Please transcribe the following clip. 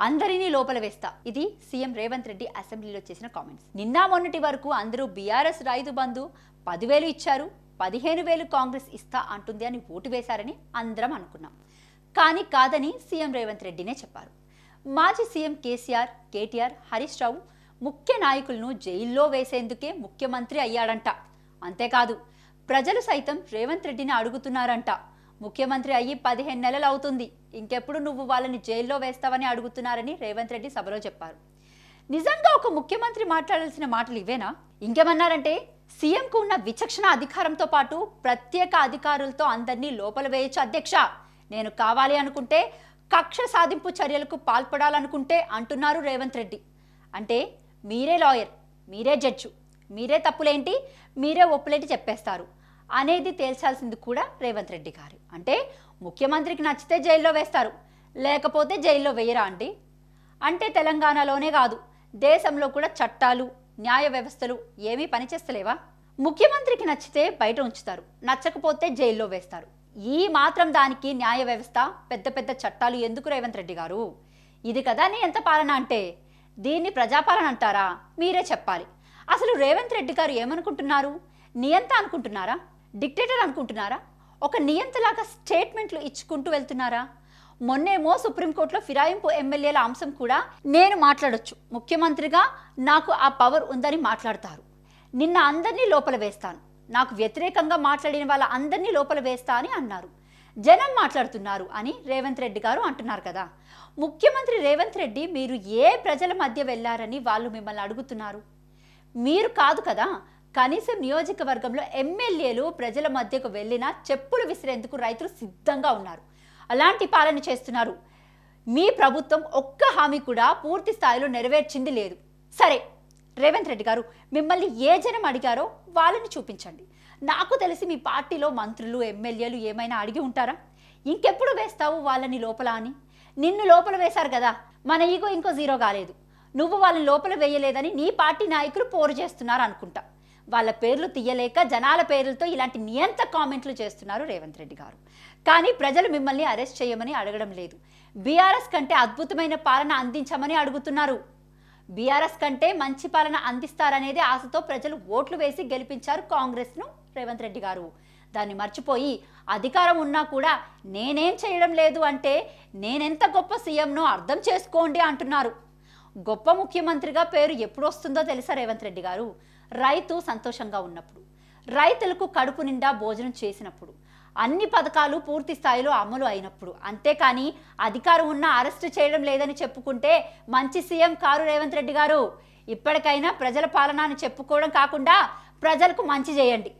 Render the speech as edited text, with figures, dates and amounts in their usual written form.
అందరినీ లోపల వేస్తా. ఇది సీఎం రేవంత్ రెడ్డి అసెంబ్లీలో చేసిన కామెంట్స్. నిన్న మొన్నటి వరకు అందరూ బీఆర్ఎస్ రైతు బంధు 10,000 ఇచ్చారు, 15,000 కాంగ్రెస్ ఇస్తా అంటుంది అని ఓటు వేశారని అందరం అనుకున్నాం. కానీ కాదని సీఎం రేవంత్ రెడ్డినే చెప్పారు. మాజీ సీఎం కేసీఆర్, కేటీఆర్, హరీష్ రావు ముఖ్య నాయకులను జైల్లో వేసేందుకే ముఖ్యమంత్రి అయ్యాడంట. అంతేకాదు ప్రజలు సైతం రేవంత్ రెడ్డిని అడుగుతున్నారంట. ముఖ్యమంత్రి అయ్యి 15 నెలలు అవుతుంది, ఇంకెప్పుడు నువ్వు వాళ్ళని జైల్లో వేస్తావని అడుగుతున్నారని రేవంత్ రెడ్డి సభలో చెప్పారు. నిజంగా ఒక ముఖ్యమంత్రి మాట్లాడాల్సిన మాటలు ఇవేనా? ఇంకేమన్నారంటే, సీఎంకు ఉన్న విచక్షణ అధికారంతో పాటు ప్రత్యేక అధికారులతో అందరినీ లోపల వేయచ్చు అధ్యక్ష. నేను కావాలి అనుకుంటే కక్ష సాధింపు చర్యలకు పాల్పడాలనుకుంటే అంటున్నారు రేవంత్ రెడ్డి. అంటే మీరే లాయర్, మీరే జడ్జు, మీరే తప్పులేంటి, మీరే ఒప్పులేంటి చెప్పేస్తారు అనేది తేల్చాల్సింది కూడా రేవంత్ రెడ్డి గారు. అంటే ముఖ్యమంత్రికి నచ్చితే జైల్లో వేస్తారు, లేకపోతే జైల్లో వేయరా అండి? అంటే తెలంగాణలోనే కాదు, దేశంలో కూడా చట్టాలు, న్యాయ వ్యవస్థలు ఏమీ పనిచేస్తలేవా? ముఖ్యమంత్రికి నచ్చితే బయట ఉంచుతారు, నచ్చకపోతే జైల్లో వేస్తారు. ఈ మాత్రం దానికి న్యాయ వ్యవస్థ, పెద్ద పెద్ద చట్టాలు ఎందుకు రేవంత్ రెడ్డి గారు? ఇది కదా నీ ఎంత పాలన అంటే? దీన్ని ప్రజాపాలన అంటారా? మీరే చెప్పాలి. అసలు రేవంత్ రెడ్డి గారు ఏమనుకుంటున్నారు? నియంత అనుకుంటున్నారా? డిక్టేటర్ అనుకుంటున్నారా? ఒక నియంతలాగా స్టేట్మెంట్లు ఇచ్చుకుంటూ వెళ్తున్నారా? మొన్నేమో సుప్రీంకోర్టులో ఫిరాయింపు ఎమ్మెల్యేల అంశం కూడా నేను మాట్లాడొచ్చు, ముఖ్యమంత్రిగా నాకు ఆ పవర్ ఉందని మాట్లాడతారు. నిన్న అందరినీ లోపల వేస్తాను, నాకు వ్యతిరేకంగా మాట్లాడిన వాళ్ళ అందరినీ లోపల వేస్తా అని అన్నారు. జనం మాట్లాడుతున్నారు అని రేవంత్ రెడ్డి గారు అంటున్నారు కదా. ముఖ్యమంత్రి రేవంత్ రెడ్డి, మీరు ఏ ప్రజల మధ్య వెళ్ళారని వాళ్ళు మిమ్మల్ని అడుగుతున్నారు? మీరు కాదు కదా, కనీసం నియోజకవర్గంలో ఎమ్మెల్యేలు ప్రజల మధ్యకు వెళ్ళినా చెప్పులు విసిరేందుకు రైతులు సిద్ధంగా ఉన్నారు. అలాంటి పాలన చేస్తున్నారు. మీ ప్రభుత్వం ఒక్క హామీ కూడా పూర్తి స్థాయిలో నెరవేర్చింది లేదు. సరే రేవంత్ రెడ్డి గారు, మిమ్మల్ని ఏ జనం అడిగారో వాళ్ళని చూపించండి. నాకు తెలిసి మీ పార్టీలో మంత్రులు, ఎమ్మెల్యేలు ఏమైనా అడిగి ఉంటారా, ఇంకెప్పుడు వేస్తావు వాళ్ళని లోపల అని? నిన్ను లోపల వేశారు కదా, మన ఈగో ఇంకో జీరో కాలేదు. నువ్వు వాళ్ళని లోపల వేయలేదని నీ పార్టీ నాయకులు పోరు చేస్తున్నారు అనుకుంటా. వాళ్ళ పేర్లు తీయలేక జనాల పేర్లతో ఇలాంటి నియంత కామెంట్లు చేస్తున్నారు రేవంత్ రెడ్డి గారు. కానీ ప్రజలు మిమ్మల్ని అరెస్ట్ చేయమని అడగడం లేదు, బీఆర్ఎస్ కంటే అద్భుతమైన పాలన అందించమని అడుగుతున్నారు. బీఆర్ఎస్ కంటే మంచి పాలన అందిస్తారనేది ఆశతో ప్రజలు ఓట్లు వేసి గెలిపించారు కాంగ్రెస్ను రేవంత్ రెడ్డి గారు. దాన్ని మర్చిపోయి అధికారం ఉన్నా కూడా నేనేం చేయడం లేదు అంటే నేనెంత గొప్ప సీఎంనో అర్థం చేసుకోండి అంటున్నారు. గొప్ప ముఖ్యమంత్రిగా పేరు ఎప్పుడు వస్తుందో తెలుసా రేవంత్ రెడ్డి గారు? రైతు సంతోషంగా ఉన్నప్పుడు, రైతులకు కడుపు నిండా భోజనం చేసినప్పుడు, అన్ని పథకాలు పూర్తి స్థాయిలో అమలు అయినప్పుడు. అంతేకాని అధికారం ఉన్నా అరెస్టు చేయడం లేదని చెప్పుకుంటే మంచి సీఎం కారు రేవంత్ రెడ్డి గారు. ఇప్పటికైనా ప్రజల పాలన అని చెప్పుకోవడం కాకుండా ప్రజలకు మంచి చేయండి.